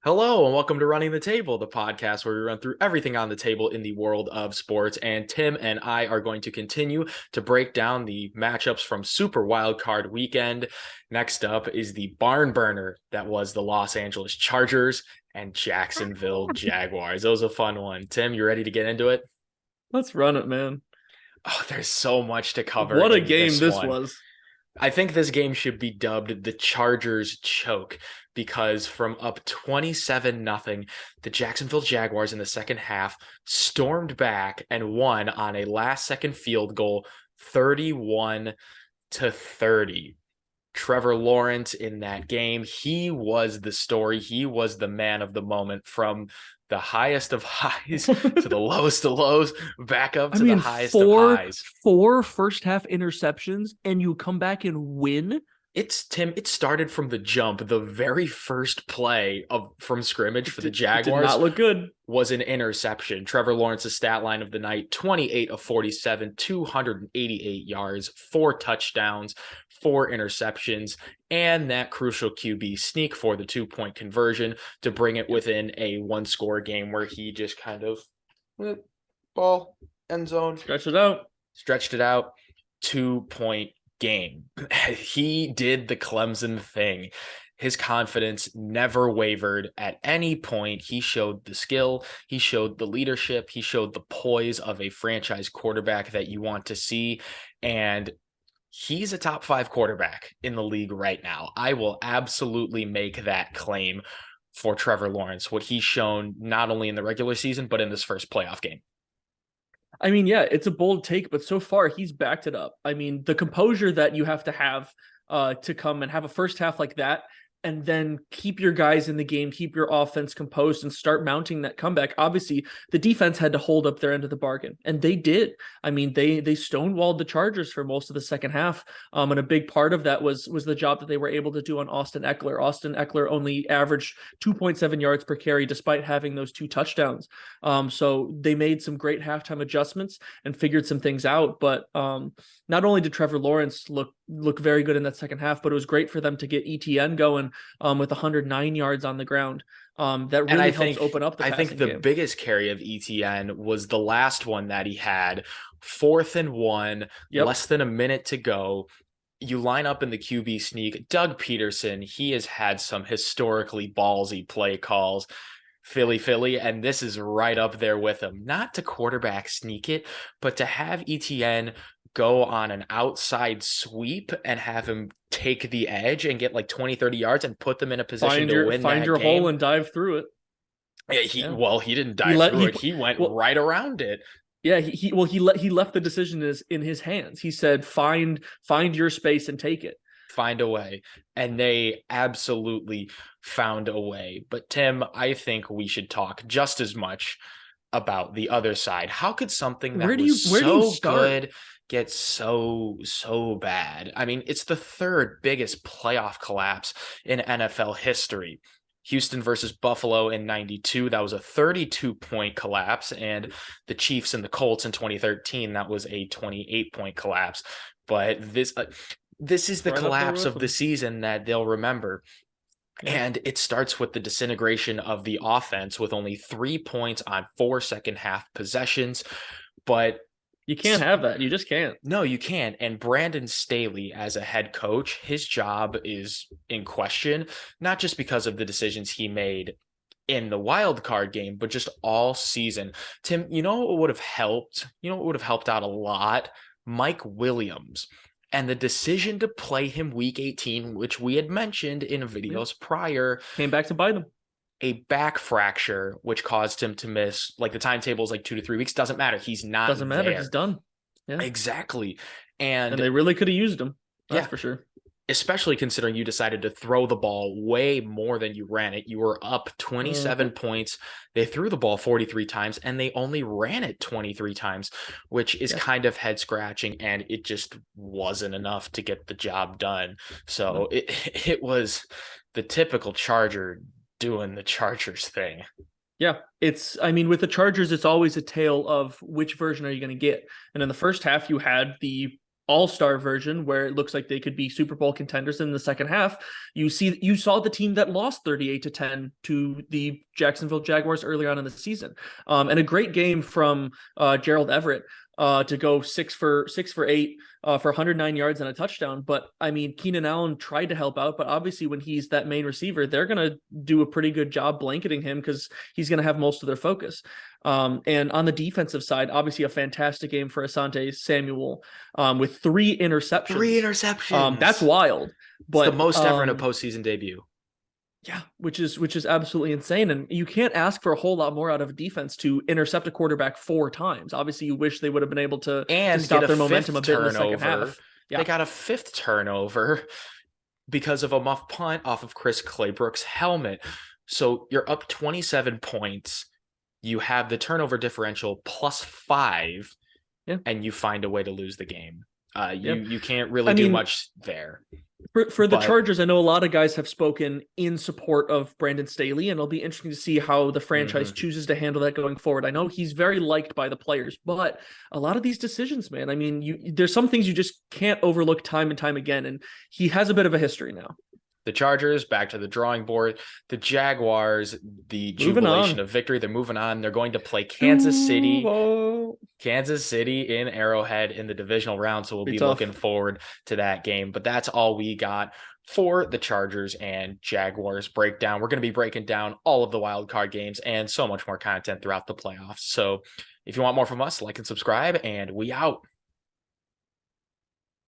Hello and welcome to Running the Table, the podcast where we run through everything on the table in the world of sports. And Tim and I are going to continue to break down the matchups from Super Wild Card Weekend. Next up is the barn burner that was the Los Angeles Chargers and Jacksonville Jaguars. That was a fun one. Tim, you ready to get into it? Let's run it, man. Oh, there's so much to cover What a in game this this one. was. I think this game should be dubbed the Chargers choke because from up 27-0, the Jacksonville Jaguars in the second half stormed back and won on a last-second field goal, 31-30. Trevor Lawrence in that game, he was the story. He was the man of the moment from the highest of highs to the lowest of lows, back up to the highest of highs. Four first half interceptions, and you come back and win. Tim, it started from the jump. The very first play from scrimmage for the Jaguars did not look good. Was an interception. Trevor Lawrence's stat line of the night, 28 of 47, 288 yards, 4 touchdowns, 4 interceptions, and that crucial QB sneak for the 2-point conversion to bring it within a 1-score game where he just kind of ball, end zone. Stretched it out. 2-point game. He did the Clemson thing. His confidence never wavered at any point. He showed the skill, he showed the leadership, he showed the poise of a franchise quarterback that you want to see. And he's a top 5 quarterback in the league right now. I will absolutely make that claim for Trevor Lawrence, what he's shown not only in the regular season, but in this first playoff game. I mean, yeah, it's a bold take, but so far he's backed it up. I mean, the composure that you have to come and have a first half like that, and then keep your guys in the game, keep your offense composed, and start mounting that comeback. Obviously, the defense had to hold up their end of the bargain, and they did. I mean, they stonewalled the Chargers for most of the second half, and a big part of that was the job that they were able to do on Austin Ekeler. Austin Ekeler only averaged 2.7 yards per carry despite having those 2 touchdowns. So they made some great halftime adjustments and figured some things out. But not only did Trevor Lawrence look very good in that second half, but it was great for them to get ETN going with 109 yards on the ground. That really helps open up the passing game. I think the biggest carry of ETN was the last one that he had, 4th and 1, less than a minute to go. You line up in the QB sneak. Doug Peterson, he has had some historically ballsy play calls. Philly, and this is right up there with him. Not to quarterback sneak it, but to have ETN go on an outside sweep and have him take the edge and get like 20, 30 yards and put them in a position to win that game. Find your hole and dive through it. Yeah, he didn't dive through it. He went right around it. Yeah, he left the decision in his hands. He said, find your space and take it. Find a way. And they absolutely found a way. But Tim, I think we should talk just as much about the other side. How could something that was so good get so bad? I mean, it's the 3rd biggest playoff collapse in NFL history. Houston versus Buffalo in 92, that was a 32-point collapse. And the Chiefs and the Colts in 2013, that was a 28-point collapse. But this is the collapse of the season that they'll remember. And it starts with the disintegration of the offense with only 3 points on 4 second half possessions. But you can't have that. You just can't. No, you can't. And Brandon Staley, as a head coach, his job is in question, not just because of the decisions he made in the wild card game, but just all season. Tim, you know what would have helped? You know what would have helped out a lot? Mike Williams. And the decision to play him week 18, which we had mentioned in videos prior, came back to bite him. A back fracture, which caused him to miss, like the timetable is like 2 to 3 weeks. Doesn't matter. He's not Doesn't matter. there. He's done. Yeah. Exactly. And they really could have used him. That's for sure. Especially considering you decided to throw the ball way more than you ran it. You were up 27 points. They threw the ball 43 times and they only ran it 23 times, which is kind of head scratching. And it just wasn't enough to get the job done. So it was the typical Charger doing the Chargers thing. Yeah, with the Chargers, it's always a tale of which version are you going to get. And in the first half, you had the all-star version where it looks like they could be Super Bowl contenders in the second half. You saw the team that lost 38-10 to the Jacksonville Jaguars early on in the season. And a great game from Gerald Everett to go 6 for 8 for 109 yards and a touchdown. But I mean, Keenan Allen tried to help out, but obviously when he's that main receiver, they're going to do a pretty good job blanketing him because he's going to have most of their focus. And on the defensive side, obviously a fantastic game for Asante Samuel with 3 interceptions. 3 interceptions. That's wild. But it's the most ever in a postseason debut. Yeah, which is absolutely insane. And you can't ask for a whole lot more out of a defense to intercept a quarterback 4 times. Obviously, you wish they would have been able to stop their momentum a bit in the second half. Yeah. They got a 5th turnover because of a muff punt off of Chris Claybrook's helmet. So you're up 27 points. You have the turnover differential +5, and you find a way to lose the game. You can't really do much there. For the Chargers, I know a lot of guys have spoken in support of Brandon Staley, and it'll be interesting to see how the franchise chooses to handle that going forward. I know he's very liked by the players, but a lot of these decisions, man, I mean, there's some things you just can't overlook time and time again, and he has a bit of a history now. The Chargers back to the drawing board. The Jaguars, the jubilation of victory. They're moving on. They're going to play Kansas City in Arrowhead in the divisional round. So we'll be looking forward to that game. But that's all we got for the Chargers and Jaguars breakdown. We're going to be breaking down all of the wild card games and so much more content throughout the playoffs. So if you want more from us, like and subscribe, and we out.